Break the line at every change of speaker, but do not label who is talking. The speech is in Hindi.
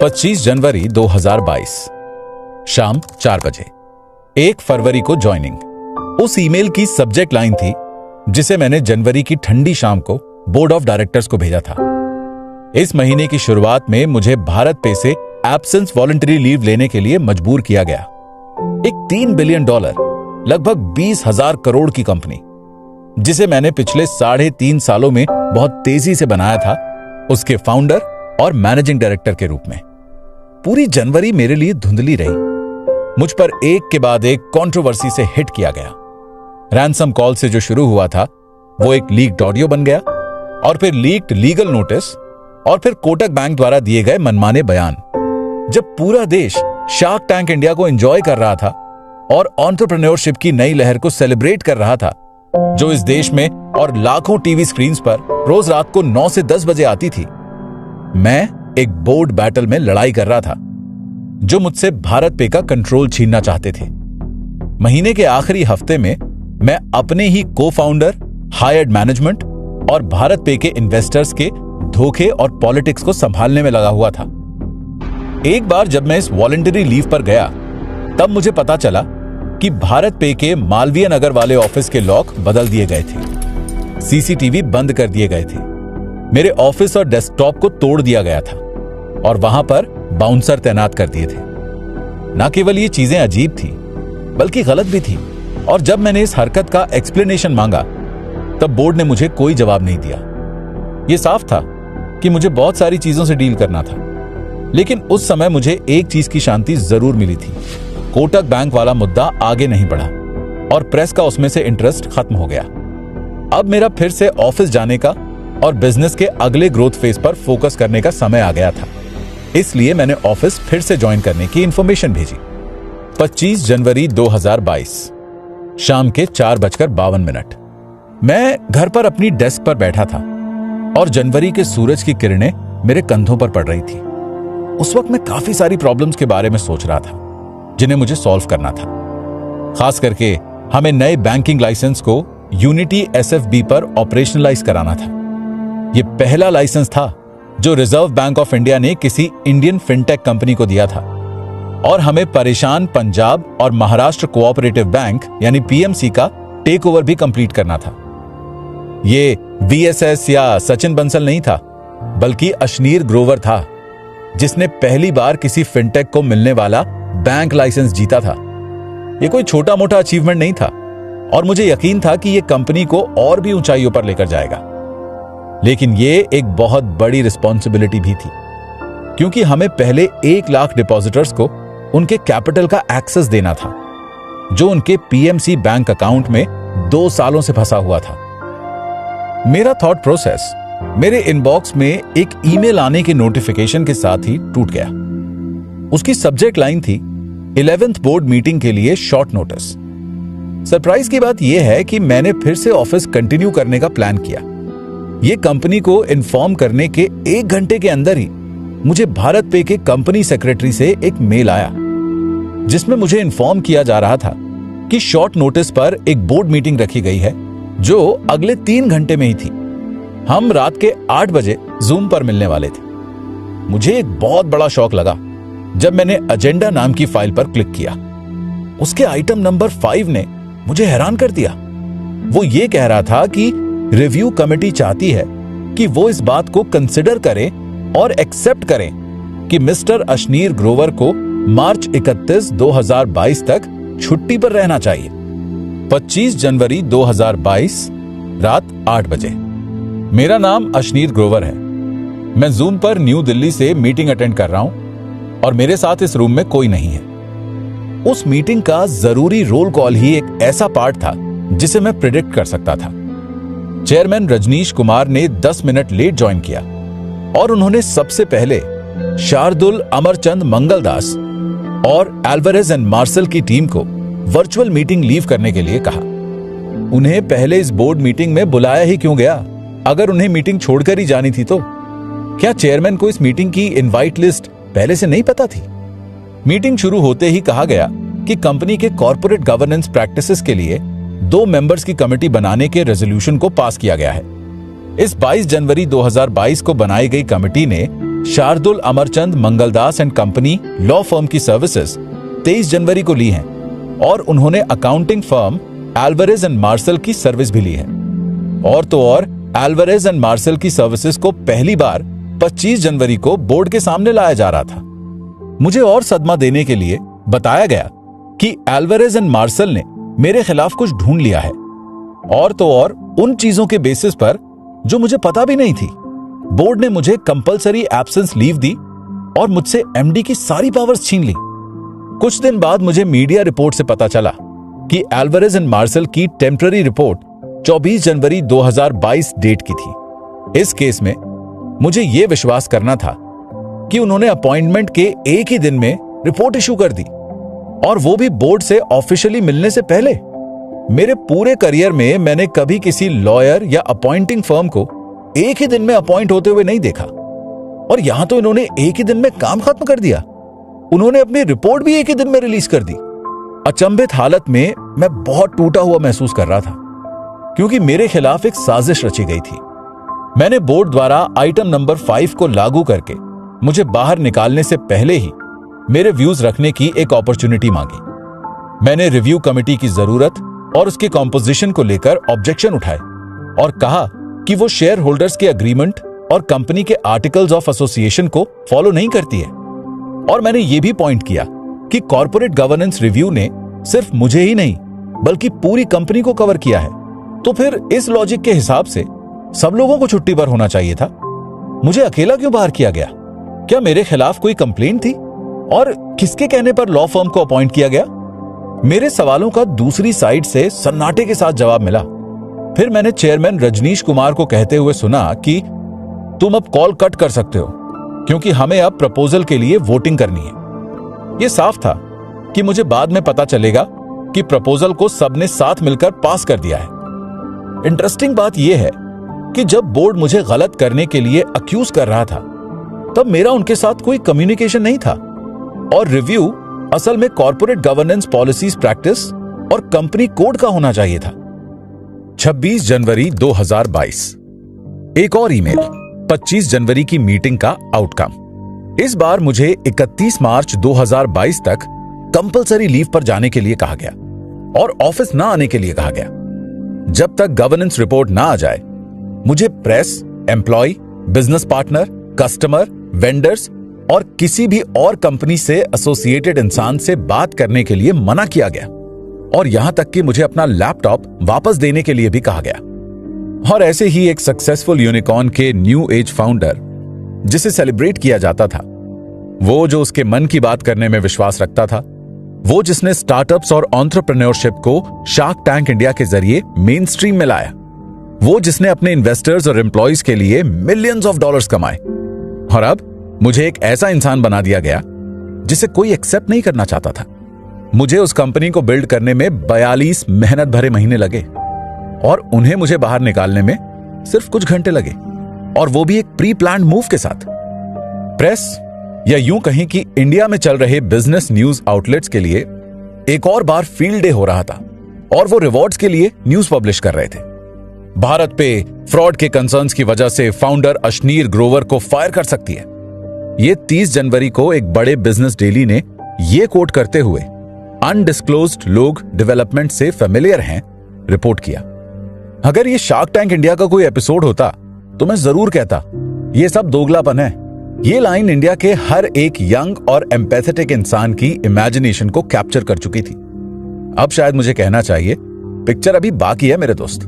25 जनवरी 2022 शाम 4 बजे। 1 फरवरी को ज्वाइनिंग। उस ईमेल की सब्जेक्ट लाइन थी जिसे मैंने जनवरी की ठंडी शाम को बोर्ड ऑफ डायरेक्टर्स को भेजा था। इस महीने की शुरुआत में मुझे भारत पे से एब्सेंस वॉलंटरी लीव लेने के लिए मजबूर किया गया। एक $3 बिलियन लगभग 20,000 करोड़ की कंपनी, जिसे मैंने पिछले 3.5 सालों में बहुत तेजी से बनाया था, उसके फाउंडर और मैनेजिंग डायरेक्टर के रूप में। पूरी जनवरी मेरे लिए धुंधली रही। मुझ पर एक के बाद एक कंट्रोवर्सी से हिट किया गया। रैंसम कॉल से जो शुरू हुआ था वो एक लीक्ड ऑडियो बन गया, और फिर लीक्ड लीगल नोटिस, और फिर कोटक बैंक द्वारा दिए गए मनमाने बयान। जब पूरा देश शार्क टैंक इंडिया को एंजॉय कर रहा था और एंटरप्रेन्योरशिप की नई लहर को सेलिब्रेट कर रहा था, जो इस देश में और लाखों टीवी स्क्रीन्स पर रोज रात को 9 से 10 बजे आती थी, मैं एक बोर्ड बैटल में लड़ाई कर रहा था, जो मुझसे भारत पे का कंट्रोल छीनना चाहते थे। महीने के आखिरी हफ्ते में मैं अपने ही को फाउंडर, हायर्ड मैनेजमेंट और भारत पे के इन्वेस्टर्स के धोखे और पॉलिटिक्स को संभालने में लगा हुआ था। एक बार जब मैं इस वॉलंटरी लीव पर गया, तब मुझे पता चला कि भारत पे के मालवीय नगर वाले ऑफिस के लॉक बदल दिए गए थे, सीसीटीवी बंद कर दिए गए थे, मेरे ऑफिस और डेस्कटॉप को तोड़ दिया गया था और वहां पर बाउंसर तैनात कर दिए थे। ना केवल ये चीजें अजीब थी, बल्कि गलत भी थी। और जब मैंने इस हरकत का एक्सप्लेनेशन मांगा, तब बोर्ड ने मुझे कोई जवाब नहीं दिया। यह साफ था कि मुझे बहुत सारी चीजों से डील करना था, लेकिन उस समय मुझे एक चीज की शांति जरूर मिली थी। कोटक बैंक वाला मुद्दा आगे नहीं बढ़ा और प्रेस का उसमें से इंटरेस्ट खत्म हो गया। अब मेरा फिर से ऑफिस जाने का और बिजनेस के अगले ग्रोथ फेज पर फोकस करने का समय आ गया था। इसलिए मैंने ऑफिस फिर से ज्वाइन करने की इंफॉर्मेशन भेजी। 25 जनवरी 2022 शाम के 4:52। मैं घर पर अपनी डेस्क पर बैठा था और जनवरी के सूरज की किरणें मेरे कंधों पर पड़ रही थी। उस वक्त मैं काफी सारी प्रॉब्लम्स के बारे में सोच रहा था, जिन्हें मुझे सॉल्व करना था। खास करके हमें नए बैंकिंग लाइसेंस को यूनिटी एसएफबी पर ऑपरेशनलाइज कराना था। यह पहला लाइसेंस था जो रिजर्व बैंक ऑफ इंडिया ने किसी इंडियन फिनटेक कंपनी को दिया था, और हमें परेशान पंजाब और महाराष्ट्र कोऑपरेटिव बैंक यानी पीएमसी का टेक ओवर भी कंप्लीट करना था। यह वीएसएस या सचिन बंसल नहीं था, बल्कि अशनीर ग्रोवर था, जिसने पहली बार किसी फिनटेक को मिलने वाला बैंक लाइसेंस जीता था। यह कोई छोटा मोटा अचीवमेंट नहीं था, और मुझे यकीन था कि यह कंपनी को और भी ऊंचाइयों पर लेकर जाएगा। लेकिन यह एक बहुत बड़ी रिस्पॉन्सिबिलिटी भी थी, क्योंकि हमें पहले 1 लाख डिपॉजिटर्स को उनके कैपिटल का एक्सेस देना था, जो उनके पीएमसी बैंक अकाउंट में 2 सालों से फंसा हुआ था। मेरा थॉट प्रोसेस मेरे इनबॉक्स में एक ईमेल आने के नोटिफिकेशन के साथ ही टूट गया। उसकी सब्जेक्ट लाइन थी 11th बोर्ड मीटिंग के लिए शॉर्ट नोटिस। सरप्राइज की बात यह है कि मैंने फिर से ऑफिस कंटिन्यू करने का प्लान किया। यह कंपनी को इन्फॉर्म करने के 1 घंटे के अंदर ही मुझे भारत पे के कंपनी सेक्रेटरी से एक मेल आया, जिसमें मुझे इन्फॉर्म किया जा रहा था कि शॉर्ट नोटिस पर एक बोर्ड मीटिंग रखी गई है, जो अगले 3 घंटे में ही थी। हम रात के 8 बजे जूम पर मिलने वाले थे। मुझे एक बहुत बड़ा शॉक लगा जब मैंने एजेंडा नाम की फाइल पर क्लिक किया। उसके आइटम नंबर 5 ने मुझे हैरान कर दिया। वो ये कह रहा था कि रिव्यू कमेटी चाहती है कि वो इस बात को कंसिडर करें और एक्सेप्ट करें कि मिस्टर अशनीर ग्रोवर को मार्च 31, 2022 तक छुट्टी पर रहना चाहिए। 25 जनवरी 2022 रात 8 बजे। मेरा नाम अशनीर ग्रोवर है। मैं जूम पर न्यू दिल्ली से मीटिंग अटेंड कर रहा हूं और मेरे साथ इस रूम में कोई नहीं है। उस मीटिंग का जरूरी रोल कॉल ही एक ऐसा पार्ट था जिसे मैं प्रिडिक्ट कर सकता था। चेयरमैन रजनीश कुमार ने 10 मिनट लेट ज्वाइन किया और उन्होंने सबसे पहले शार्दुल, अमरचंद, मंगलदास और एल्वारेज एंड मार्शल की टीम को वर्चुअल मीटिंग लीव करने के लिए कहा। उन्हें पहले इस बोर्ड मीटिंग में बुलाया ही क्यों गया? अगर उन्हें मीटिंग छोड़कर ही जानी थी तो क्या चेयरमैन को इस मीटिंग की इनवाइट लिस्ट पहले से नहीं पता थी? मीटिंग शुरू होते ही कहा गया कि कंपनी के कॉर्पोरेट गवर्नेंस प्रैक्टिसेस के लिए 2 मेंबर्स की कमेटी बनाने के रेजोल्यूशन को पास किया गया है। इस 22 जनवरी 2022 को बनाई गई कमेटी ने Shardul Amarchand Mangaldas and company law firm की सर्विसेज 23 जनवरी को ली हैं और उन्होंने accounting firm Alvarez and Marshal की सर्विस भी ली है। और तो और एल्वारेज एंड मार्शल की सर्विसेज को पहली बार 25 जनवरी को बोर्ड के सामने लाया जा रहा था। मुझे और सदमा देने के लिए बताया गया कि एल्वारेज एंड मार्शल ने मेरे खिलाफ कुछ ढूंढ लिया है, और तो और उन चीजों के बेसिस पर जो मुझे पता भी नहीं थी। बोर्ड ने मुझे कंपलसरी एब्सेंस लीव दी और मुझसे एमडी की सारी पावर्स छीन ली। कुछ दिन बाद मुझे मीडिया रिपोर्ट से पता चला कि एल्वारेज एंड मार्शल की टेम्पररी रिपोर्ट 24 जनवरी 2022 डेट की थी। इस केस में मुझे यह विश्वास करना था कि उन्होंने अपॉइंटमेंट के एक ही दिन में रिपोर्ट इशू कर दी, और वो भी बोर्ड से ऑफिशियली मिलने से पहले। मेरे पूरे करियर में मैंने कभी किसी लॉयर या अपॉइंटिंग फर्म को एक ही दिन में अपॉइंट होते हुए नहीं देखा, और यहां तो इन्होंने एक ही दिन में काम खत्म कर दिया। उन्होंने अपनी रिपोर्ट भी एक ही दिन में रिलीज कर दी। अचंभित हालत में मैं बहुत टूटा हुआ महसूस कर रहा था, क्योंकि मेरे खिलाफ एक साजिश रची गई थी। मैंने बोर्ड द्वारा आइटम नंबर 5 को लागू करके मुझे बाहर निकालने से पहले ही मेरे व्यूज रखने की एक अपॉर्चुनिटी मांगी। मैंने रिव्यू कमेटी की जरूरत और उसके कॉम्पोजिशन को लेकर ऑब्जेक्शन उठाए और कहा कि वो शेयर होल्डर्स के एग्रीमेंट और कंपनी के आर्टिकल्स ऑफ एसोसिएशन को फॉलो नहीं करती है। और मैंने ये भी पॉइंट किया कि कॉर्पोरेट गवर्नेंस रिव्यू ने सिर्फ मुझे ही नहीं बल्कि पूरी कंपनी को कवर किया है, तो फिर इस लॉजिक के हिसाब से सब लोगों को छुट्टी पर होना चाहिए था। मुझे अकेला क्यों बाहर किया गया? क्या मेरे खिलाफ कोई कंप्लेंट थी? और किसके कहने पर लॉ फर्म को अपॉइंट किया गया? मेरे सवालों का दूसरी साइड से सन्नाटे के साथ जवाब मिला। फिर मैंने चेयरमैन रजनीश कुमार को कहते हुए सुना कि तुम अब कॉल कट कर सकते हो, क्योंकि हमें अब प्रपोजल के लिए वोटिंग करनी है। यह साफ था कि मुझे बाद में पता चलेगा कि प्रपोजल को सबने साथ मिलकर पास कर दिया है। इंटरेस्टिंग बात यह है कि जब बोर्ड मुझे गलत करने के लिए अक्यूज कर रहा था, तब मेरा उनके साथ कोई कम्युनिकेशन नहीं था, और रिव्यू असल में कॉर्पोरेट गवर्नेंस पॉलिसीज प्रैक्टिस और कंपनी कोड का होना चाहिए था। 26 जनवरी 2022 एक और ईमेल। 25 जनवरी की मीटिंग का आउटकम। इस बार मुझे 31 मार्च 2022 तक कंपलसरी लीव पर जाने के लिए कहा गया और ऑफिस ना आने के लिए कहा गया। जब तक गवर्नेंस रिपोर्ट ना आ जाए, मुझे press, employee, business partner, customer, vendors और किसी भी और कंपनी से एसोसिएटेड इंसान से बात करने के लिए मना किया गया, और यहां तक कि मुझे अपना लैपटॉप वापस देने के लिए भी कहा गया। और ऐसे ही एक सक्सेसफुल यूनिकॉर्न के न्यू एज फाउंडर, जिसे सेलिब्रेट किया जाता था, वो जो उसके मन की बात करने में विश्वास रखता था, वो जिसने स्टार्टअप्स और एंटरप्रेन्योरशिप को शार्क टैंक इंडिया के जरिए मेन स्ट्रीम में लाया, वो जिसने अपने इन्वेस्टर्स और एम्प्लॉयज के लिए मिलियंस ऑफ डॉलर्स कमाए, और अब मुझे एक ऐसा इंसान बना दिया गया जिसे कोई एक्सेप्ट नहीं करना चाहता था। मुझे उस कंपनी को बिल्ड करने में 42 मेहनत भरे महीने लगे, और उन्हें मुझे बाहर निकालने में सिर्फ कुछ घंटे लगे, और वो भी एक प्री प्लान्ड मूव के साथ। प्रेस, या यूं कहें कि इंडिया में चल रहे बिजनेस न्यूज आउटलेट्स के लिए एक और बार फील्ड डे हो रहा था, और वो रिवॉर्ड्स के लिए न्यूज पब्लिश कर रहे थे। भारत पे फ्रॉड के कंसर्न्स की वजह से फाउंडर अशनीर ग्रोवर को फायर कर सकती है, ये 30 जनवरी को एक बड़े बिजनेस डेली ने ये कोट करते हुए अनडिस्क्लोज्ड लोग डेवलपमेंट से फेमिलियर हैं रिपोर्ट किया। अगर ये शार्क टैंक इंडिया का कोई एपिसोड होता तो मैं जरूर कहता ये सब दोगलापन है। ये लाइन इंडिया के हर एक यंग और एम्पैथेटिक इंसान की इमेजिनेशन को कैप्चर कर चुकी थी। अब शायद मुझे कहना चाहिए, पिक्चर अभी बाकी है मेरे दोस्त।